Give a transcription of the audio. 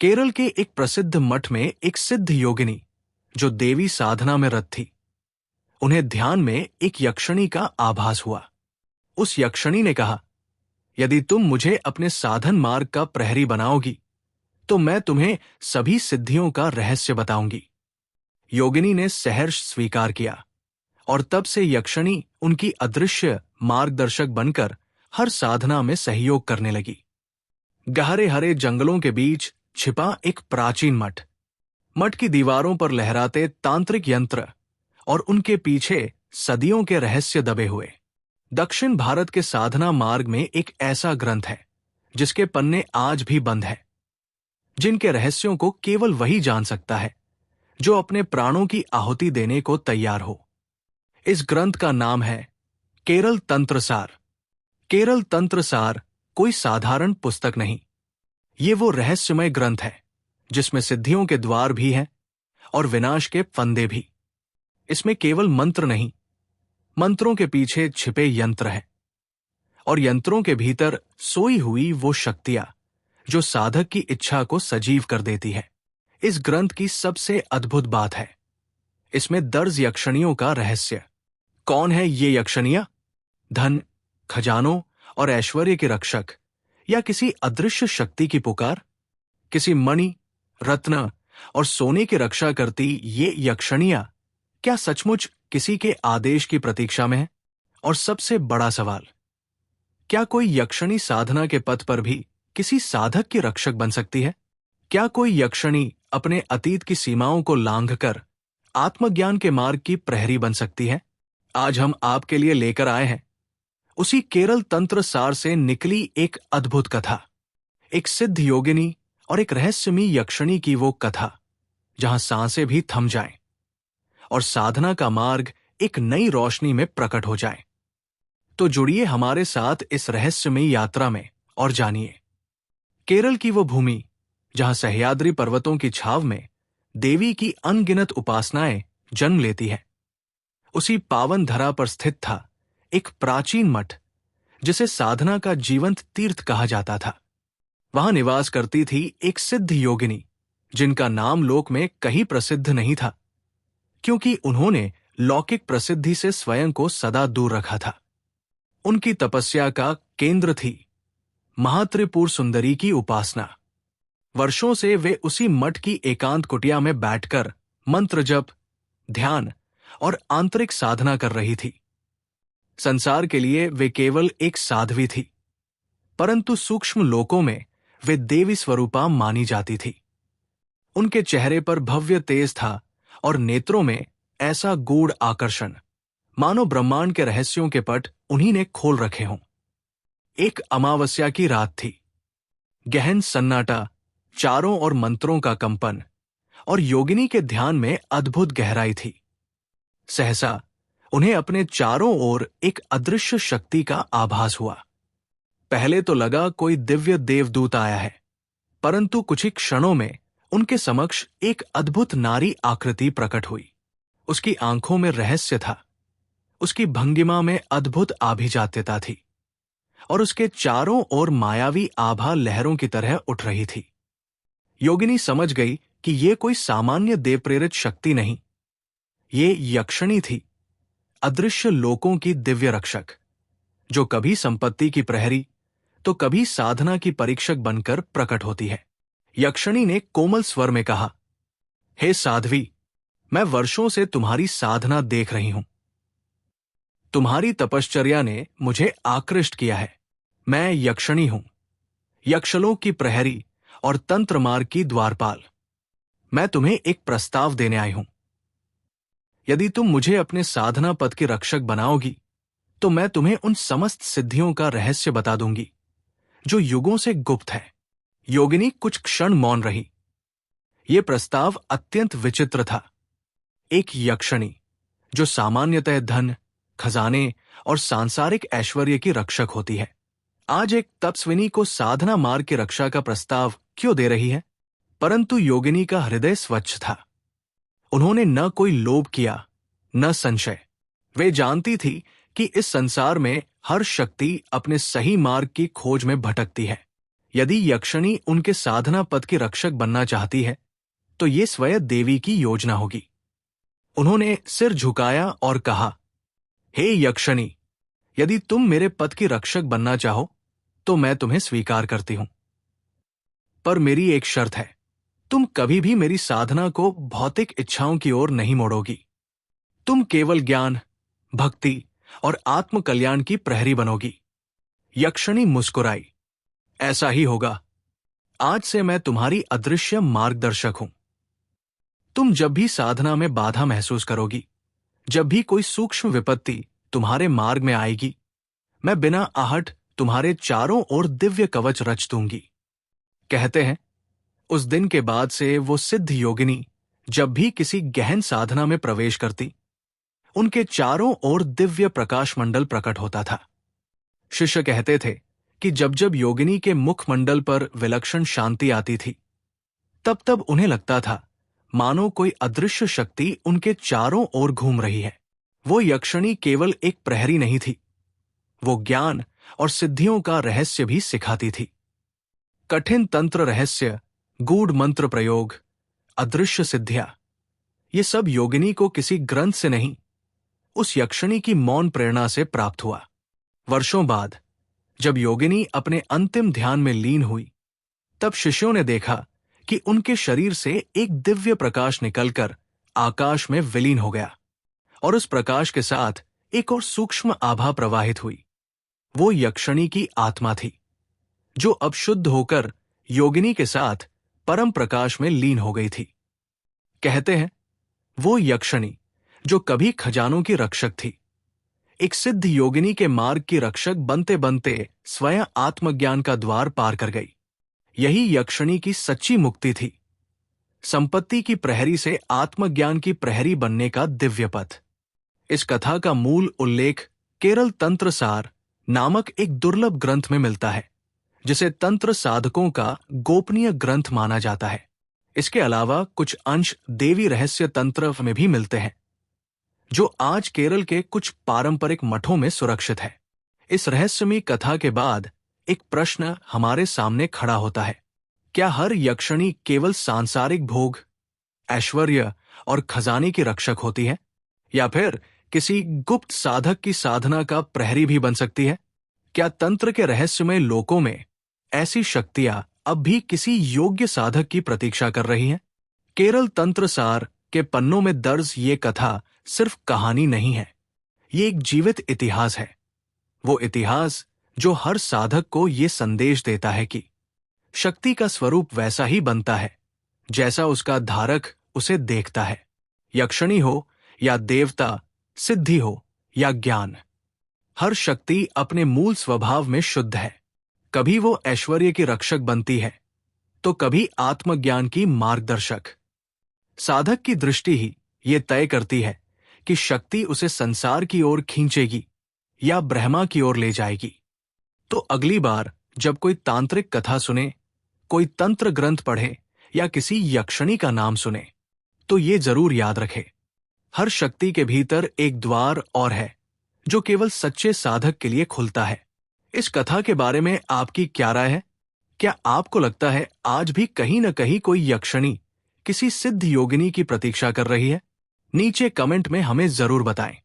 केरल के एक प्रसिद्ध मठ में एक सिद्ध योगिनी जो देवी साधना में रत थी, उन्हें ध्यान में एक यक्षिणी का आभास हुआ। उस यक्षिणी ने कहा, यदि तुम मुझे अपने साधन मार्ग का प्रहरी बनाओगी तो मैं तुम्हें सभी सिद्धियों का रहस्य बताऊंगी। योगिनी ने सहर्ष स्वीकार किया और तब से यक्षिणी उनकी अदृश्य मार्गदर्शक बनकर हर साधना में सहयोग करने लगी। गहरे हरे जंगलों के बीच छिपा एक प्राचीन मठ, मठ की दीवारों पर लहराते तांत्रिक यंत्र और उनके पीछे सदियों के रहस्य दबे हुए। दक्षिण भारत के साधना मार्ग में एक ऐसा ग्रंथ है जिसके पन्ने आज भी बंद है, जिनके रहस्यों को केवल वही जान सकता है जो अपने प्राणों की आहुति देने को तैयार हो। इस ग्रंथ का नाम है केरल तंत्र सार। केरल तंत्र सार कोई साधारण पुस्तक नहीं, ये वो रहस्यमय ग्रंथ है जिसमें सिद्धियों के द्वार भी हैं और विनाश के फंदे भी। इसमें केवल मंत्र नहीं, मंत्रों के पीछे छिपे यंत्र हैं और यंत्रों के भीतर सोई हुई वो शक्तियां जो साधक की इच्छा को सजीव कर देती है। इस ग्रंथ की सबसे अद्भुत बात है, इसमें दर्ज यक्षिणियों का रहस्य। कौन है ये यक्षिणियां? धन, खजानों और ऐश्वर्य के रक्षक या किसी अदृश्य शक्ति की पुकार? किसी मणि, रत्न और सोने की रक्षा करती ये यक्षिणियां क्या सचमुच किसी के आदेश की प्रतीक्षा में है? और सबसे बड़ा सवाल, क्या कोई यक्षिणी साधना के पथ पर भी किसी साधक की रक्षक बन सकती है? क्या कोई यक्षिणी अपने अतीत की सीमाओं को लांघकर आत्मज्ञान के मार्ग की प्रहरी बन सकती है? आज हम आपके लिए लेकर आए हैं उसी केरल तंत्र सार से निकली एक अद्भुत कथा, एक सिद्ध योगिनी और एक रहस्यमयी यक्षिणी की वो कथा जहां सांसें भी थम जाएं और साधना का मार्ग एक नई रोशनी में प्रकट हो जाए। तो जुड़िए हमारे साथ इस रहस्यमयी यात्रा में और जानिए केरल की वो भूमि जहां सह्याद्री पर्वतों की छाव में देवी की अनगिनत उपासनाएं जन्म लेती हैं। उसी पावन धरा पर स्थित था एक प्राचीन मठ जिसे साधना का जीवंत तीर्थ कहा जाता था। वहां निवास करती थी एक सिद्ध योगिनी जिनका नाम लोक में कहीं प्रसिद्ध नहीं था, क्योंकि उन्होंने लौकिक प्रसिद्धि से स्वयं को सदा दूर रखा था। उनकी तपस्या का केंद्र थी महात्रिपुर सुंदरी की उपासना। वर्षों से वे उसी मठ की एकांत कुटिया में बैठकर मंत्र जप, ध्यान और आंतरिक साधना कर रही थी। संसार के लिए वे केवल एक साध्वी थी, परंतु सूक्ष्म लोकों में वे देवी स्वरूपा मानी जाती थी। उनके चेहरे पर भव्य तेज था और नेत्रों में ऐसा गूढ़ आकर्षण, मानो ब्रह्मांड के रहस्यों के पट उन्हीं ने खोल रखे हों। एक अमावस्या की रात थी। गहन सन्नाटा, चारों ओर मंत्रों का कंपन और योगिनी के ध्यान में अद्भुत गहराई थी। सहसा उन्हें अपने चारों ओर एक अदृश्य शक्ति का आभास हुआ। पहले तो लगा कोई दिव्य देवदूत आया है, परंतु कुछ ही क्षणों में उनके समक्ष एक अद्भुत नारी आकृति प्रकट हुई। उसकी आंखों में रहस्य था, उसकी भंगिमा में अद्भुत आभिजात्यता थी और उसके चारों ओर मायावी आभा लहरों की तरह उठ रही थी। योगिनी समझ गई कि ये कोई सामान्य देव प्रेरित शक्ति नहीं, ये यक्षिणी थी, अदृश्य लोकों की दिव्य रक्षक, जो कभी संपत्ति की प्रहरी तो कभी साधना की परीक्षक बनकर प्रकट होती है। यक्षिणी ने कोमल स्वर में कहा, हे साध्वी, मैं वर्षों से तुम्हारी साधना देख रही हूं। तुम्हारी तपश्चर्या ने मुझे आकृष्ट किया है। मैं यक्षिणी हूं, यक्षलोक की प्रहरी और तंत्र मार्ग की द्वारपाल। मैं तुम्हें एक प्रस्ताव देने आई हूं। यदि तुम मुझे अपने साधना पथ की रक्षक बनाओगी तो मैं तुम्हें उन समस्त सिद्धियों का रहस्य बता दूंगी जो युगों से गुप्त है। योगिनी कुछ क्षण मौन रही। यह प्रस्ताव अत्यंत विचित्र था। एक यक्षिणी जो सामान्यतः धन, खजाने और सांसारिक ऐश्वर्य की रक्षक होती है, आज एक तपस्विनी को साधना मार्ग की रक्षा का प्रस्ताव क्यों दे रही है? परंतु योगिनी का हृदय स्वच्छ था। उन्होंने न कोई लोभ किया, न संशय। वे जानती थी कि इस संसार में हर शक्ति अपने सही मार्ग की खोज में भटकती है। यदि यक्षिणी उनके साधना पद की रक्षक बनना चाहती है तो ये स्वयं देवी की योजना होगी। उन्होंने सिर झुकाया और कहा, हे यक्षिणी, यदि तुम मेरे पद की रक्षक बनना चाहो तो मैं तुम्हें स्वीकार करती हूं, पर मेरी एक शर्त है, तुम कभी भी मेरी साधना को भौतिक इच्छाओं की ओर नहीं मोड़ोगी। तुम केवल ज्ञान, भक्ति और आत्म कल्याण की प्रहरी बनोगी। यक्षिणी मुस्कुराई, ऐसा ही होगा। आज से मैं तुम्हारी अदृश्य मार्गदर्शक हूं। तुम जब भी साधना में बाधा महसूस करोगी, जब भी कोई सूक्ष्म विपत्ति तुम्हारे मार्ग में आएगी, मैं बिना आहट तुम्हारे चारों ओर दिव्य कवच रच दूंगी। कहते हैं, उस दिन के बाद से वो सिद्ध योगिनी जब भी किसी गहन साधना में प्रवेश करती, उनके चारों ओर दिव्य प्रकाश मंडल प्रकट होता था। शिष्य कहते थे कि जब जब योगिनी के मुखमंडल पर विलक्षण शांति आती थी, तब तब उन्हें लगता था मानो कोई अदृश्य शक्ति उनके चारों ओर घूम रही है। वो यक्षिणी केवल एक प्रहरी नहीं थी, वो ज्ञान और सिद्धियों का रहस्य भी सिखाती थी। कठिन तंत्र रहस्य, गूढ़ मंत्र प्रयोग, अदृश्य सिद्धियां, ये सब योगिनी को किसी ग्रंथ से नहीं, उस यक्षिणी की मौन प्रेरणा से प्राप्त हुआ। वर्षों बाद जब योगिनी अपने अंतिम ध्यान में लीन हुई, तब शिष्यों ने देखा कि उनके शरीर से एक दिव्य प्रकाश निकलकर आकाश में विलीन हो गया और उस प्रकाश के साथ एक और सूक्ष्म आभा प्रवाहित हुई। वो यक्षिणी की आत्मा थी, जो अब शुद्ध होकर योगिनी के साथ परम प्रकाश में लीन हो गई थी। कहते हैं, वो यक्षिणी जो कभी खजानों की रक्षक थी, एक सिद्ध योगिनी के मार्ग की रक्षक बनते बनते स्वयं आत्मज्ञान का द्वार पार कर गई। यही यक्षिणी की सच्ची मुक्ति थी, संपत्ति की प्रहरी से आत्मज्ञान की प्रहरी बनने का दिव्य पथ। इस कथा का मूल उल्लेख केरल तंत्र सार नामक एक दुर्लभ ग्रंथ में मिलता है, जिसे तंत्र साधकों का गोपनीय ग्रंथ माना जाता है। इसके अलावा कुछ अंश देवी रहस्य तंत्र में भी मिलते हैं, जो आज केरल के कुछ पारंपरिक मठों में सुरक्षित है। इस रहस्यमयी कथा के बाद एक प्रश्न हमारे सामने खड़ा होता है, क्या हर यक्षिणी केवल सांसारिक भोग, ऐश्वर्य और खजाने की रक्षक होती है, या फिर किसी गुप्त साधक की साधना का प्रहरी भी बन सकती है? क्या तंत्र के रहस्यमय लोकों में ऐसी शक्तियां अब भी किसी योग्य साधक की प्रतीक्षा कर रही हैं? केरल तंत्र सार के पन्नों में दर्ज ये कथा सिर्फ कहानी नहीं है, ये एक जीवित इतिहास है। वो इतिहास जो हर साधक को ये संदेश देता है कि शक्ति का स्वरूप वैसा ही बनता है जैसा उसका धारक उसे देखता है। यक्षिणी हो या देवता, सिद्धि हो या ज्ञान, हर शक्ति अपने मूल स्वभाव में शुद्ध है। कभी वो ऐश्वर्य की रक्षक बनती है तो कभी आत्मज्ञान की मार्गदर्शक। साधक की दृष्टि ही ये तय करती है कि शक्ति उसे संसार की ओर खींचेगी या ब्रह्मा की ओर ले जाएगी। तो अगली बार जब कोई तांत्रिक कथा सुने, कोई तंत्र ग्रंथ पढ़े या किसी यक्षिणी का नाम सुने, तो ये जरूर याद रखे, हर शक्ति के भीतर एक द्वार और है जो केवल सच्चे साधक के लिए खुलता है। इस कथा के बारे में आपकी क्या राय है? क्या आपको लगता है आज भी कहीं न कहीं कोई यक्षिणी किसी सिद्ध योगिनी की प्रतीक्षा कर रही है? नीचे कमेंट में हमें जरूर बताएं।